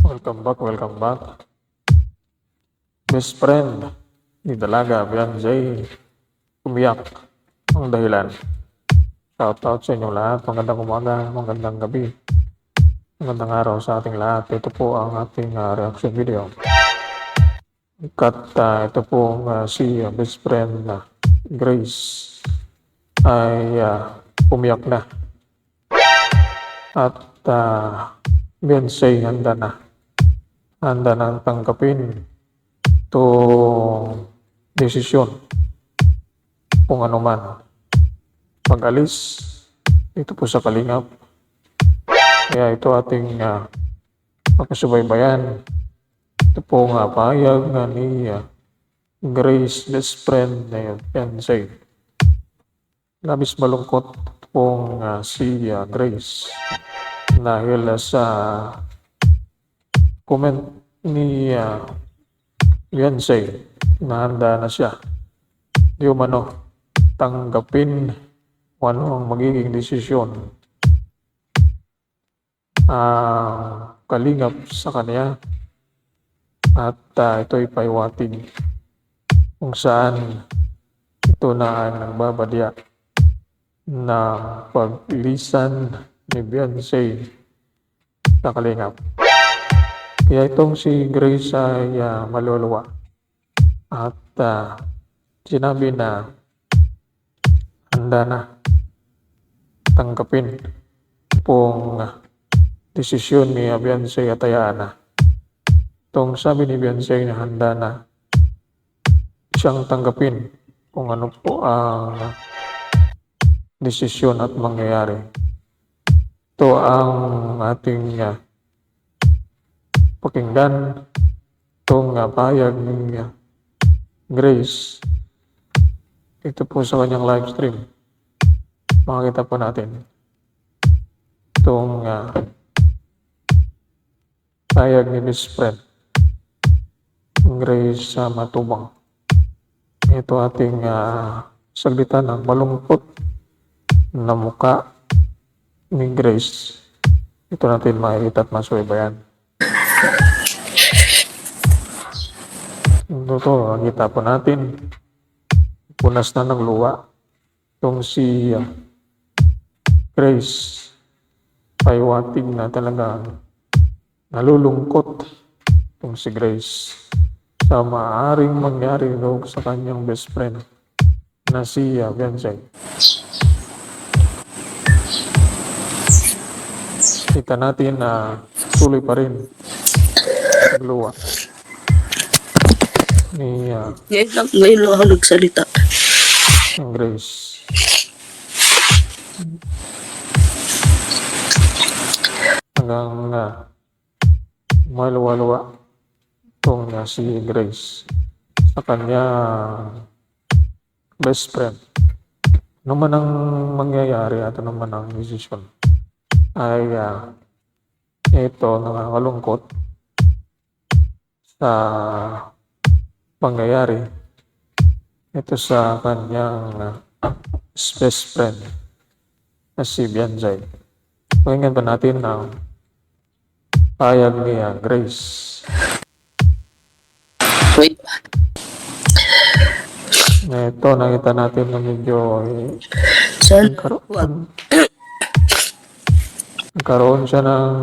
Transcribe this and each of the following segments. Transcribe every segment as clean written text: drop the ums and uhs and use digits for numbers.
Welcome back. Best friend ni Dalaga, Bianjay, umiyak. Ang dahilan. Shoutout sa inyong lahat. Magandang umaga, magandang gabi, magandang araw sa ating lahat. Ito po ang ating reaction video. Ito po si best friend Grace ay umiyak na. At Bianjay handa nang tanggapin itong desisyon kung ano man pag-alis dito po sa Kalingap. Kaya ito ating pagkasubaybayan. Ito po nga pahayag ni Grace, best friend na Bianjay. Labis malungkot pong si Grace dahil sa comment ni Bianjay na handa na siya di umano tanggapin kung ano ang magiging desisyon Kalingap sa kanya. At ito'y paiwating kung saan ito na ay nagbabadya na paglisan ni Bianjay sa Kalingap. Kaya itong si Grace ay maluluwa at sinabi na handa na tanggapin pong desisyon ni Bianjay at hayaan na. Itong sabi ni Bianjay na handa na siyang tanggapin kung ano po ang desisyon at mangyayari. Ito ang ating pakinggan, itong pahayag ni Grace. Ito po sa kanyang live stream. Makikita po natin itong pahayag ni Miss Friend Grace Matubang. Ito ating saglitan ng malungkot na muka ni Grace. Ito natin makikita at masubaybayan. Ito, nakita po natin punas na ng luwa itong si Grace. Paiwating na talaga nalulungkot itong si Grace sa maaaring mangyari sa kanyang best friend na si Bianjay. Kita natin na tuloy pa rin nagluwa ni ngayon lang ako nagsalita ng Grace. Hanggang maluwa-luwa itong si Grace sa kanya best friend. Ano man ang mangyayari at ano man ang desisyon ay ito nakakalungkot sa pangyayari ito sa kanyang best friend na si Bianjay. Pakinggan pa natin ang pahayag ni Grace. wait Ito nakita natin na medyo saan nagkaroon siya ng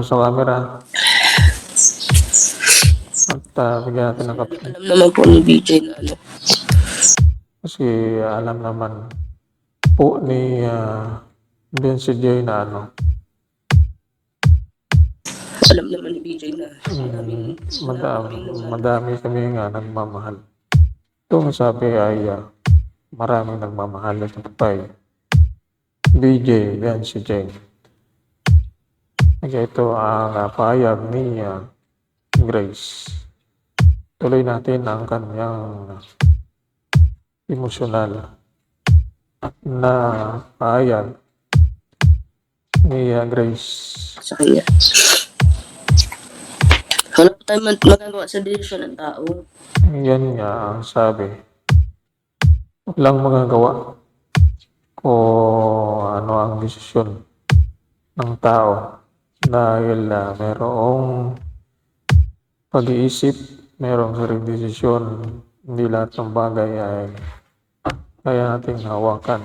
sa camera. At bigyan natin ng alam naman po ni BJ na kasi alam naman po ni Bianjay na alam naman ni BJ na madami kami nagmamahal. Itong sabi ay maraming nagmamahal na patay BJ Bianjay. Kaya ito ang pahayag ni Grace. Tuloy natin ang kanyang emosyonal na pahayag ni Grace sa kanya. Wala pa tayo magagawa sa desisyon ng tao. Yan nga ang sabi. Walang magagawa kung ano ang desisyon ng tao dahil merong pag-iisip, merong sariling desisyon. Hindi lahat ng bagay ay kaya nating hawakan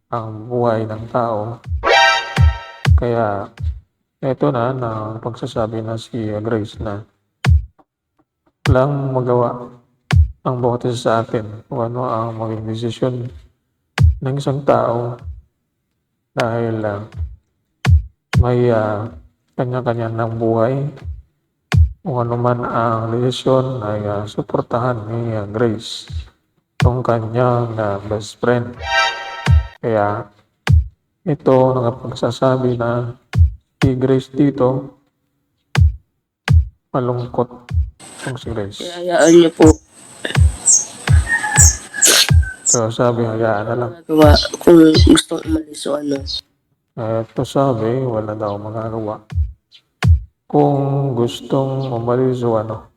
ang buhay ng tao. Kaya ito na pagsasabi na si Grace na walang magawa ang bawat isa sa atin kung ano ang maging desisyon ng isang tao dahil may kanya-kanya ng buhay. Kung ano man ang desisyon ay suportahan ni Grace, itong kanyang best friend. Kaya ito nakapagsasabi na si Grace dito malungkot itong si Grace. Kaya hayaan niyo po. So sabi, hayaan na lang. Magagawa kung gustong umalis o ano. Ito sabi, wala daw magagawa. Kung gustong umalis o ano.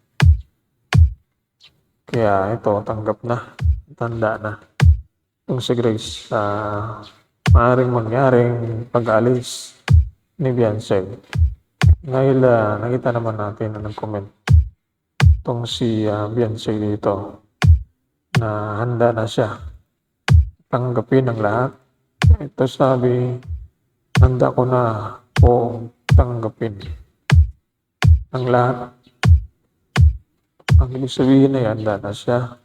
Kaya ito, tanggap na. Tanda na. Itong si Grace, maaaring mangyaring pag-alis ni Beyonce. Dahil nakita naman natin na nag-comment itong si Beyonce dito na handa na siya tanggapin ang lahat. Ito sabi, handa ko na po tanggapin ang lahat. Ang ibig sabihin ay handa na siya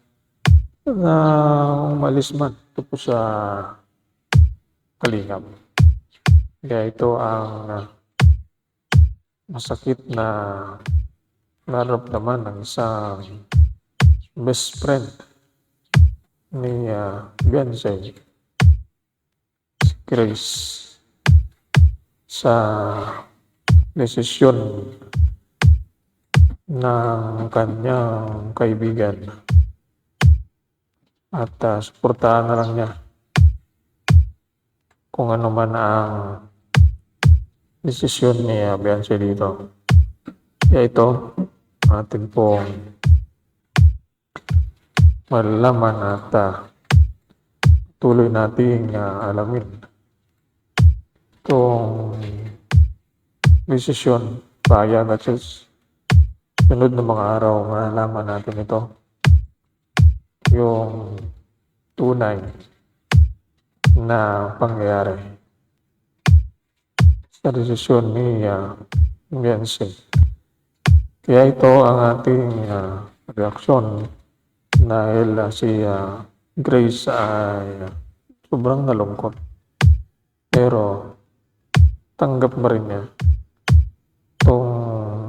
na umalis man ito po sa Kalingap. Kaya ito ang masakit na nararamdaman ng isang best friend ni Beyonce, si Grace, sa desisyon ng kanyang kaibigan at suportahan na lang niya kung ano man ang desisyon ni Beyonce dito. Kaya ito atin pong malalaman at tuloy nating alamin itong desisyon payag at sunod na mga araw malalaman natin ito, yung tunay na pangyayari sa desisyon ni Beyonce. Kaya ito ang ating reaksyon dahil si Grace ay sobrang nalungkot. Pero tanggap pa rin niya itong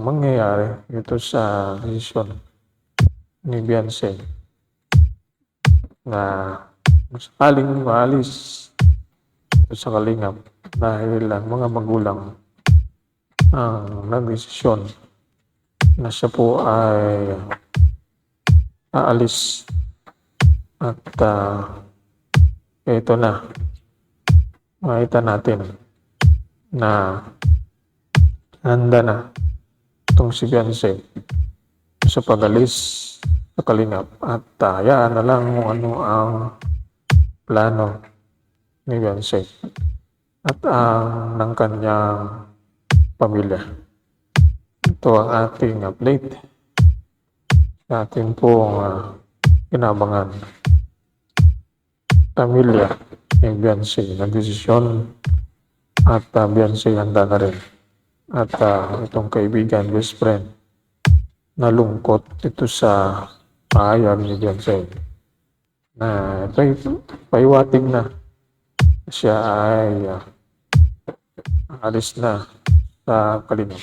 mangyayari ito sa desisyon ni Beyonce na sakaling maalis ito sa Kalingap dahil ang mga magulang ang nagdesisyon na siya po ay aalis at ito na makita natin na handa na itong si Beyonce sa pag-alis sa Kalingap at hayaan na lang kung ano ang plano ni Beyonce at ang ng kanyang pamilya. Ito ang ating update sa ating pong inabangan. Pamilya ni Beyonce na desisyon at Beyonce handa na rin. At itong kaibigan, best friend, nalungkot ito sa pahayag ni Beyonce na paiwatig na siya ay alis na sa Kalingap.